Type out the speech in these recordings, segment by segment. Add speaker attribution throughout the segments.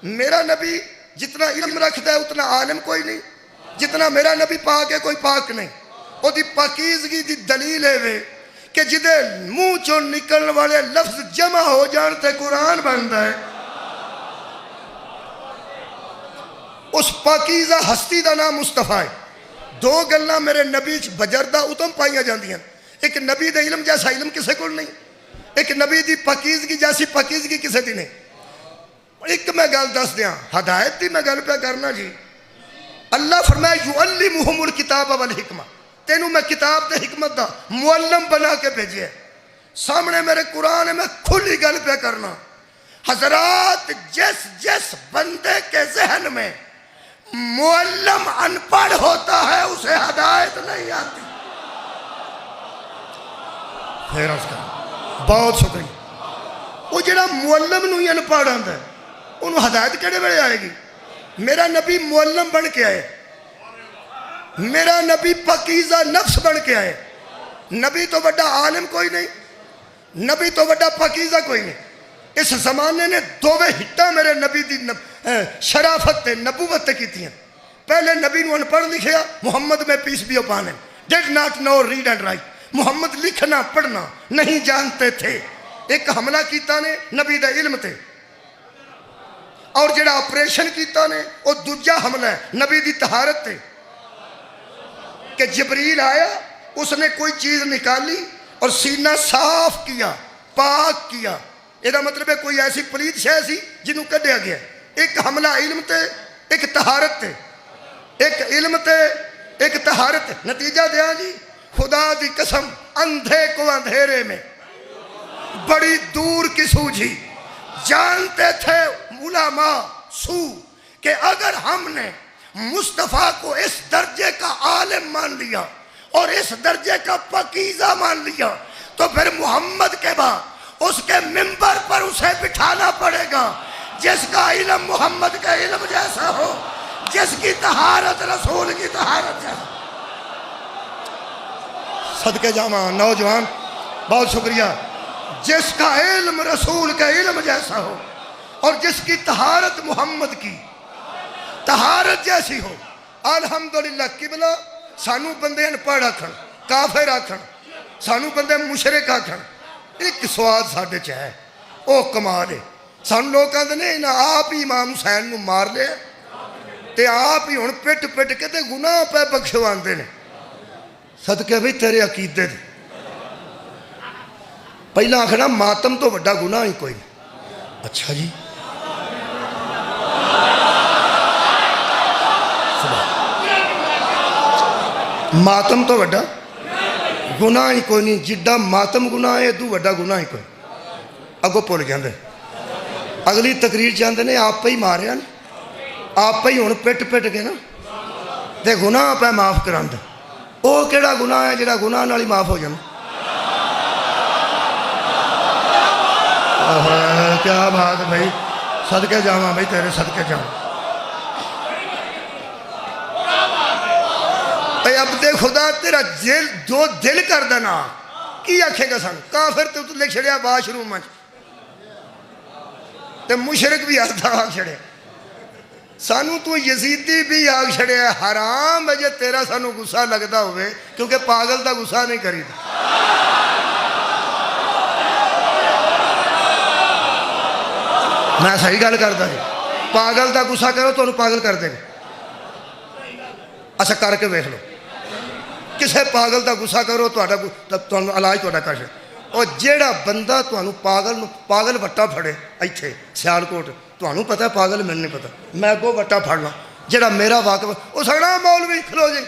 Speaker 1: میرا نبی جتنا علم رکھتا ہے اتنا عالم کوئی نہیں، جتنا میرا نبی پاک ہے کوئی پاک نہیں۔ وہ دی پاکیزگی دی دلیل ہے وے کہ جدے منہ چوں نکلنے والے لفظ جمع ہو جان تے قرآن بنتا ہے۔ اس پاکیزہ ہستی دا نام مصطفیٰ ہے۔ دو گلنا میرے نبی بجردہ اتم پائیاں جاندیاں، ایک نبی دے علم جیسا علم کسے کو نہیں، ایک نبی دی پاکیزگی جیسی پاکیزگی کسے دی نہیں۔ ایک میں گل دس دیاں، ہدایت دی میں گل پہ کرنا جی۔ اللہ فرمائے یعلمہم الکتاب والحکمہ، تینوں میں کتاب تے حکمت دا معلم بنا کے بھیجے ہے۔ سامنے میرے قرآن میں کھلی گل پہ کرنا۔ حضرات جس بندے کے ذہن میں معلم ان پڑھ ہوتا ہے اسے ہدایت نہیں آتی۔ خیر اس کا بہت شکریہ۔ وہ جڑا معلم نو ہی ان پڑھ آتا ہے انہوں ہدایت کیڑے ویلے آئے گی؟ میرا نبی معلم بن کے آئے، میرا نبی پاکیزہ نفس بن کے آئے۔ نبی تو بڑا عالم کوئی نہیں، نبی تو بڑا پاکیزہ کوئی نہیں۔ اس زمانے نے دوویں ہٹا میرے نبی دی شرافت تے نبوت تے کیتی ہیں۔ پہلے نبی نو ان پڑھ لکھیا، محمد میں پیس be upon him, did not know read and write, Muhammad لکھنا پڑھنا نہیں جانتے تھے۔ ایک حملہ کیتا نے نبی دا علم تے، اور جڑا آپریشن کیتا نے وہ دوجا حملہ ہے نبی دی طہارت تے، کہ جبریل آیا اس نے کوئی چیز نکالی اور سینہ صاف کیا، پاک کیا۔ یہ مطلب ہے کوئی ایسی پلیت شے سی جنہوں کڈیا گیا۔ ایک حملہ علم تے، ایک طہارت تے، ایک علم تے ایک طہارت تے۔ نتیجہ دیا جی، خدا دی قسم اندھے کو اندھیرے میں بڑی دور کی سوجھی۔ جانتے تھے علماء سو کہ اگر ہم نے مصطفیٰ کو اس درجے کا عالم مان لیا اور اس درجے کا پاکیزہ مان لیا تو پھر محمد کے بعد اس کے منبر پر اسے بٹھانا پڑے گا جس کا علم محمد کا علم جیسا ہو، جس کی طہارت رسول کی طہارت جیسا۔ صدقے جامع نوجوان بہت شکریہ۔ جس کا علم رسول کا علم جیسا ہو اور جس کی طہارت محمد کی طہارت جیسی ہو۔ الحمدللہ قبلہ سانو بندے ان پڑھ آکھن، کافر آکھن، سانو بندے مشرک آکھن، ایک سواد ساڑھے چاہے او کمال ہے۔ سانو لوگ کہتے ہیں نا آپ ہی امام حسین نو مار لے تے آپ ہی ہن پٹ پٹ کے تے گناہ پہ بخشوان دے نے۔ صدقے بھی تیرے عقیدے دے پہلا آخنا ماتم تو بڑا گناہ ہی کوئی نہیں۔ اچھا جی ماتم تو بڑا گناہ ہی کوئی نہیں، جڈا ماتم گناہ ہے تو بڑا گناہ ہی کوئی۔ اگو پول جاندے اگلی تقریر چاہتے ہیں آپ پہ ہی ماریا نا، آپ پہ ہی ہوں پٹ پٹ کے نا تے گناہ پہ معاف کران دے۔ وہ کیڑا گناہ ہے جڑا گناہ نال ہی معاف ہو جانا؟ کیا بات بھائی، صدقے جاواں بھائی تیرے صدقے جاواں۔ اے عبد خدا تیرا جو دل کر دینا کی آکھے گا سن؟ کافر تو لکھ چھڑیا واش روم میں تے مشرک بھی آدھا آگ چھڑے، سانو تو یزیدی بھی آگ چھڑے۔ حرام ہے جے تیرا سانو غصہ لگتا ہوئے، کیونکہ پاگل دا غصہ نہیں کری دا۔ میں صحیح گل کرتا ہے، پاگل دا غصہ کرو تو انہوں پاگل کر دے گا۔ اچھا کر کے ویکھ لو، کسے پاگل دا غصہ کرو تو علاج تو کر سکے۔ اور جیڑا بندہ تو پاگل وٹا پھڑے ایتھے سیال کوٹ، تو پتہ ہے پاگل میں نہیں پتہ، میں اگوں وٹا پھڑنا جیڑا میرا واقف وہ سڑا مولوی کھلو جی،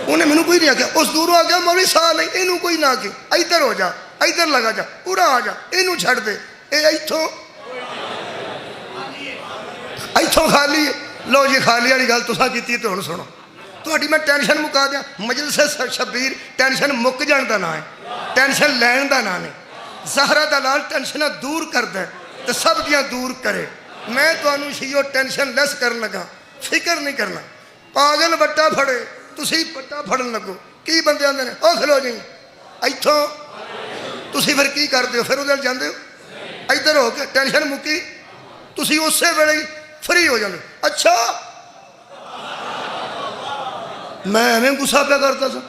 Speaker 1: انہیں میں کوئی نہیں آگیا، اس دوروں آگیا مولوی ساہ نہیں، انہوں کوئی نہ آگے، ادھر ہو جا، ادھر لگا جا، پورا آ جا، انہوں چھڑ دے، اے ایتھوں خالی ہے۔ لو جی خالی والی گل تساں کیتی تو ہن سنو، تہاڈی میں ٹینشن مکا دیا۔ مجلس شبیر ٹینشن مک جان دا نہ ہے، ٹینشن لین دا نہ نہیں۔ زہرا دلال ٹینشناں دور کردا ہے تے سب دیاں دور کرے۔ میں تانوں شیو ٹینشن لیس کرن لگا، فکر نہیں کرنا۔ پاگل وٹا پھڑے تسی وٹا پھڑن لگو، کی بندے آندے نے او کھلو جی ایتھوں، تسی پھر کی کردے ہو؟ پھر ادھر جاندے ہو ادھر ہو کے ٹینشن مکی تسی اسی ویلے ہی فری ہو جانے. اچھا میں ایویں گسا پہ کرتا سا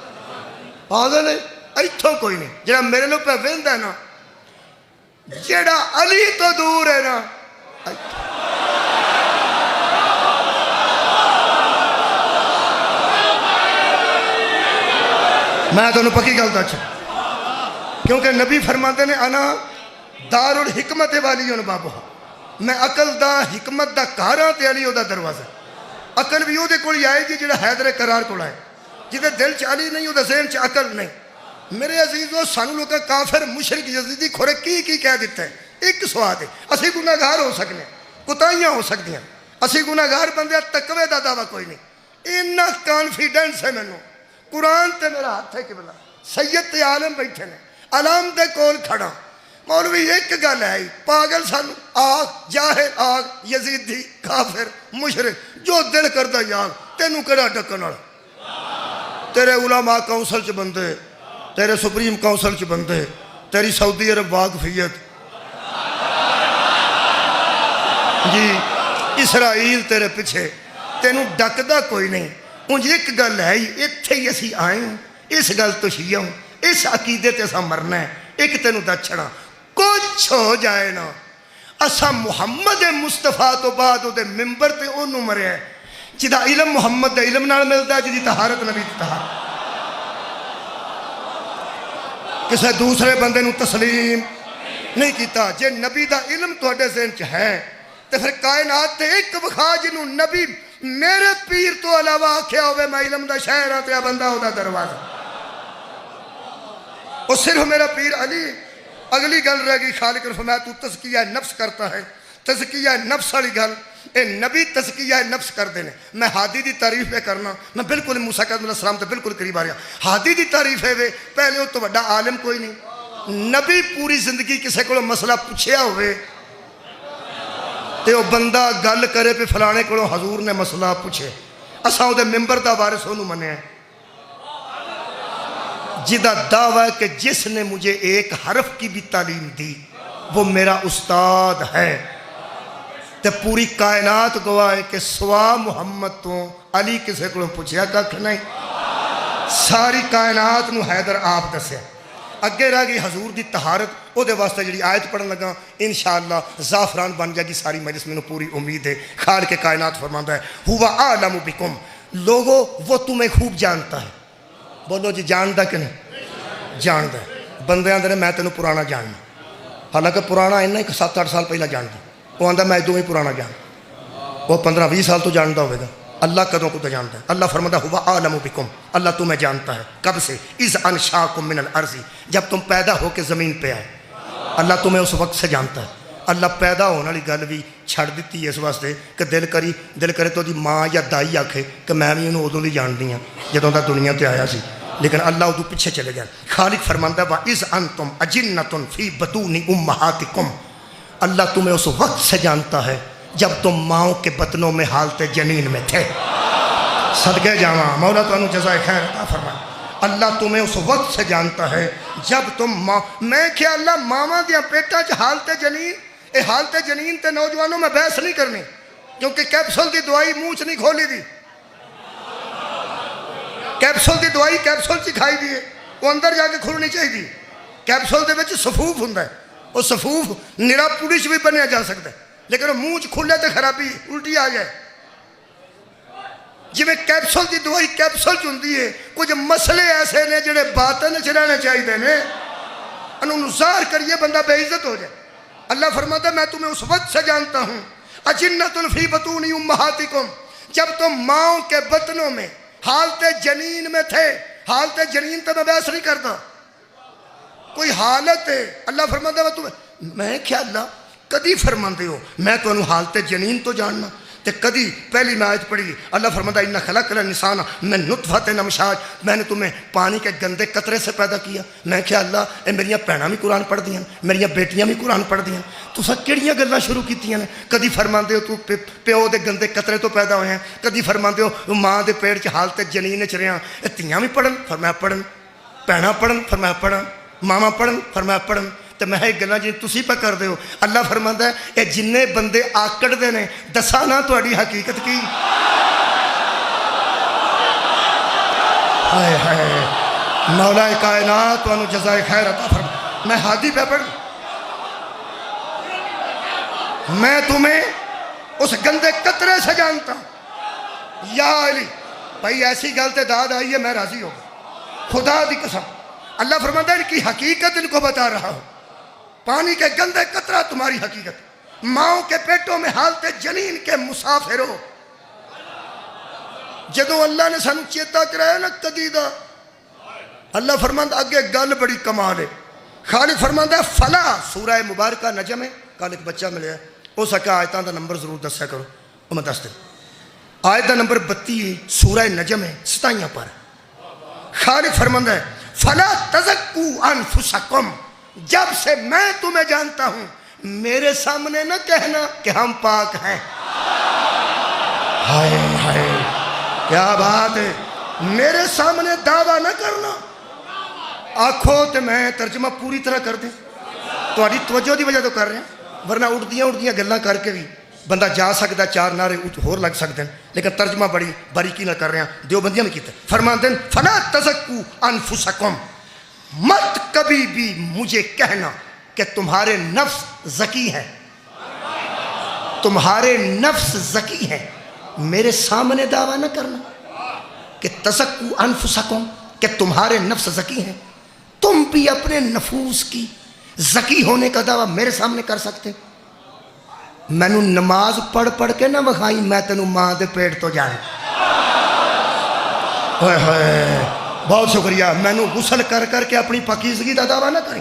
Speaker 1: پاگل ہے. اتوں کوئی نہیں جڑا میرے لوگ پہ وہدا ہے نا جڑا علی تو دور ہے نا میں تمہیں پکی گل دس کیونکہ نبی فرماتے نے انا دار الحکمت والی بابو میں عقل دا حکمت دا گھر ہاں تے علی او دا دروازہ. عقل بھی وہ کول آئے گی جڑا حیدر کرار کول آئے جہاں دل چ علی نہیں وہ ذہن چ عقل نہیں. میرے عزیزو سانو لوگ کافر مشرک یزیدی کھورے کی کہہ دیتا ہے. ایک سواد ہے اسی گناہگار ہو سکنے کوتاہیاں ہو سکتی ہیں اسی گناہگار بندے تقوی دا دعویٰ کوئی نہیں. اتنا کانفیڈنس ہے مینوں قرآن تے میرا ہاتھ ہے قبلہ سید تے عالم بیٹھے نے علام دے کول کھڑا مولوی ایک گل ہے پاگل سانو آگ جاہل آگ یزیدی کافر مشرک جو دل کردہ یاگ تینوں کڑا ڈکن والا. تیرے علماء کونسل چ بندے تیرے سپریم کونسل چ بندے تیری سعودی عرب واقفیت جی اسرائیل تیرے پیچھے تینوں ڈکدا کوئی نہیں. انج ایک گل ہے اتھے ہی اسی آئے ہوں اس گل تو شیعہ ہوں اس عقیدے تے اسا مرنا ہے. ایک تینوں دچھڑا کچھ ہو جائے نا اسا محمد مصطفیٰ تو بعد وہ ممبر تے انہوں مریا ہے جدا علم محمد دے علم نال ملتا ہے جدی طہارت نبی دی طہارت. کسے دوسرے بندے نو تسلیم نہیں کیتا. جے نبی دا علم تواڈے ذہن چ ہے تے پھر کائنات تے ایک وکھا جنوں نبی میرے پیر تو علاوہ آکھیا ہوئے میں علم دا شہر ہاں تے آ بندہ ہو دا دروازہ وہ صرف میرا پیر علی. اگلی گل رہ گئی خالق نے فرمایا تو تزکیہ نفس کرتا ہے. تزکیہ نفس والی گل اے نبی تزکیہ نفس کر دینے. میں ہادی دی تعریف پہ کرنا میں بالکل موسیٰ علیہ السلام تے بالکل قریب آ رہا. ہادی دی تعریف ہے وے پہلے وہ تو بڑا عالم کوئی نہیں. نبی پوری زندگی کسے کو مسئلہ پوچھیا ہوئے تے وہ بندہ گل کرے پہ فلانے کو حضور نے مسئلہ پوچھے اساں دے ممبر دا وارث انہوں منے ہیں جدا دعویٰ ہے کہ جس نے مجھے ایک حرف کی بھی تعلیم دی وہ میرا استاد ہے. تے پوری کائنات گواہ ہے کہ سوا محمد تو علی کسے کو پوچھیا ککھ نہیں. ساری کائنات نو حیدر آپ دسے. اگے رہ گئی حضور دی طہارت او دے واسطے جڑی آیت پڑھن لگا انشاءاللہ زعفران بن جائے گی ساری مجلس میں پوری امید ہے. خالق کائنات فرماندا ہے ہوا اعلم بکم لوگوں وہ تمہیں خوب جانتا ہے. بولو جی جاندا کہ نہیں جاندا ہے. بندے آندے نے میں تینوں پرانا جاننا حالانکہ پرانا اینا ایک 7-8 سال پہلا جاندا. وہ آندا میں ادوں ہی پرانا جاندا. وہ 15-20 سال تو جاندا ہوئے گا. اللہ کدوں کو تو جانتا ہے. اللہ فرماتا ہوا اعلم بکم اللہ تمہیں جانتا ہے. کب سے اذ انشاکم من الارض جب تم پیدا ہو کے زمین پہ آئے. اللہ تمہیں اس وقت سے جانتا ہے. اللہ پیدا ہونے والی گل بھی چھڑ دیتی ہے اس واسطے کہ دل کرے تو دی ماں یا دائی آکھے کہ میں بھی انہوں ادوں دی جانتی ہوں جدوں دا دنیا تے آیا سی لیکن اللہ ادوں پیچھے چلے گیا. خالق فرماندا ہے وَإِذْ أَنْتُمْ أَجِنَّةٌ فِي بُطُونِ أُمَّهَاتِكُمْ اللہ تمہیں اس وقت سے جانتا ہے جب تم ماؤں کے بطنوں میں حالت جنین میں تھے. صدقے جاواں مولا تانوں جزائے خیر عطا فرمائے. اللہ تمہیں اس وقت سے جانتا ہے جب تم ماں میں کیا اللہ ماما دیا پیٹا چ حالت جنین اے حالت جنین تے نوجوانوں میں بحث نہیں کرنی کیونکہ کیپسول دی دوائی منہ چ نہیں کھولی دی. کیپسول دی دوائی کیپسول چ کھائی دی ہے وہ اندر جا کے کھلنی چاہیے. کیپسول دے وچ صفوف ہوندا ہے وہ صفوف نرا پوڑی چ بھی بنیا جا سکتا ہے لیکن وہ منہ چ کھلے تے خرابی الٹی آ جائے. جی میں کیپسول دی دوائی کیپسول چندی ہے کچھ مسئلے ایسے نے جڑے باطن چ رہنے چاہیے نے انہوں ظاہر کریے بندہ بے عزت ہو جائے. اللہ فرماتا ہے میں تمہیں اس وقت سے جانتا ہوں اجنۃ فی بطون امہاتکم جب تم ماؤں کے بطنوں میں حالت جنین میں تھے. حالت جنین تو میں بحث نہیں کرتا کوئی حالت ہے. اللہ فرماتا ہے تمہیں میں کیا اللہ کدی فرماندے ہو میں تو انہوں حالت جنین تو جاننا تے کدی پہلی میں آیت پڑھی اللہ فرماتا ہے اِنَّا خَلَقْنَا الْإِنسَانَ مِن نُطْفَةٍ أَمْشَاجٍ میں نے تمہیں پانی کے گندے قطرے سے پیدا کیا. میں کیا اللہ اے میریاں بھیناں بھی قرآن پڑھ دیاں میریاں بیٹیاں بھی قرآن پڑھ دیاں تساں کیڑیاں گلاں شروع کیتیاں نے. کدی فرماندے ہو تو پیو دے گندے قطرے تو پیدا ہوئے ہیں کدی فرماندے ہو ماں دے پیٹ چ حالت جنین وچ رہیاں اے تیاں بھی پڑھن فرمایا پڑھن بھیناں پڑھن فرمایا پڑھن ماما پڑھن فرمایا پڑھن تو میں یہ گلاں جی تسی پہ کر دے ہو. اللہ فرماندا ہے یہ جننے بندے آکڑتے ہیں دسا نہ تہاڈی حقیقت کی. ہائے ہائے مولا کائنات تانوں جزائے خیر عطا فرما. میں ہادی پہ پڑھ میں تمہیں اس گندے قطرے سے جانتا ہوں. یا علی بھائی ایسی گل تے داد آئی ہے میں راضی ہوں خدا دی قسم. اللہ فرماتا ہے ان کی حقیقت ان کو بتا رہا ہوں. پانی کے گندے قطرہ تمہاری حقیقت. ماؤں کے پیٹوں میں حالت جنین کے مسافر ہو. جدوں اللہ نے سانو چیتا کرایا نا قدیدہ اللہ فرماتا اگے گل بڑی کمال ہے. خالق فرماتا ہے فلا سورہ مبارکہ نجم ہے. کل ایک بچہ ملیا ہے ہو سکا آیتاں دا نمبر ضرور دسیا کرو وہ میں دس دیں. آیت دا نمبر 32 سورہ نجم ہے 27 پر. خالق فرماتا ہے فلا تزکوا انفسکم جب سے میں تمہیں جانتا ہوں میرے سامنے نہ کہنا کہ ہم پاک ہیں. ہائے ہائے کیا بات ہے. میرے سامنے دعویٰ نہ کرنا. آنکھوں تے میں ترجمہ پوری طرح کر دیں تہاڈی توجہ دی وجہ تو کر رہے ہیں ورنہ اڑدیاں گلاں کر کے بھی بندہ جا سکتا چار نعرے ہور لگ سکتے ہیں لیکن ترجمہ بڑی باریکی نہ کر رہے ہیں. دیوبندیاں میں کیتا فرماتے ہیں فلا تزکوا انفسکم مت کبھی بھی مجھے کہنا کہ تمہارے نفس ذکی ہے. تمہارے نفس ذکی ہے. میرے سامنے دعویٰ نہ کرنا کہ تزکوا انفسکم کہ تمہارے نفس ذکی ہیں. تم بھی اپنے نفوس کی ذکی ہونے کا دعویٰ میرے سامنے کر سکتے. میں نو نماز پڑھ پڑھ کے نہ بخائی میں تینوں ماں دے پیٹ تو جائے. بہت شکریہ. میں نو غسل کر کر کے اپنی پاکیزگی دا دعویٰ نہ کریں.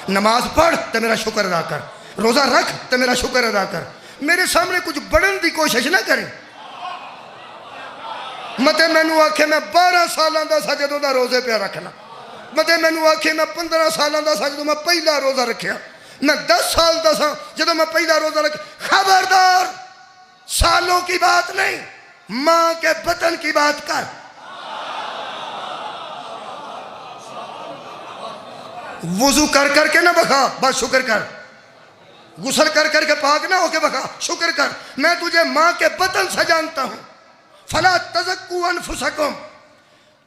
Speaker 1: نماز پڑھ تو میرا شکر ادا کر. روزہ رکھ تو میرا شکر ادا کر. میرے سامنے کچھ بڑھن دی کوشش نہ کریں. متے میں نو آکھے میں 12 سالاں دا سا جدوں دا روزے پہ رکھنا. متے میں نو آکھے میں 15 سالاں دا سا جدوں میں پہلا روزہ رکھیا. میں 10 سال دا سا جدوں میں پہلا روزہ رکھیا. خبردار سالوں کی بات نہیں ماں کے بطن کی بات کر. وضو کر کر کے نہ بکھا بس شکر کر. غسل کر کر کے پاک نہ ہو کے بکھا شکر کر. میں تجھے ماں کے بطن سے جانتا ہوں. فلا تزکوا انفسکم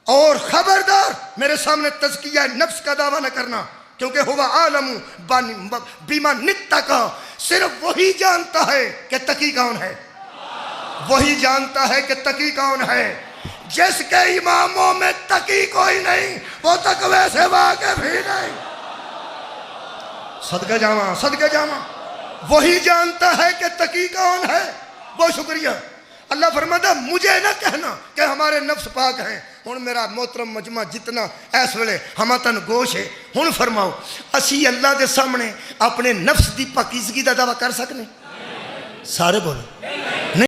Speaker 1: اور خبردار میرے سامنے تزکیہ نفس کا دعویٰ نہ کرنا کیونکہ ہوا عالم بیما نتقا. صرف وہی جانتا ہے کہ تقی کون ہے. وہی جانتا ہے کہ تقی کون ہے. جس کے اماموں میں تقی کوئی نہیں وہ تقوی سے واقف ہی نہیں. صدقہ جاواں صدقہ جاواں. وہی جانتا ہے کہ تقی کون ہے. بہت شکریہ. اللہ فرماتا مجھے نہ کہنا کہ ہمارے نفس پاک ہیں. ہن میرا محترم مجمع جتنا اس ویلے ہماتن گوش ہے ہن فرماؤ اسی اللہ دے سامنے اپنے نفس دی پاکیزگی دا دعویٰ کر سکنے؟ سارے بولو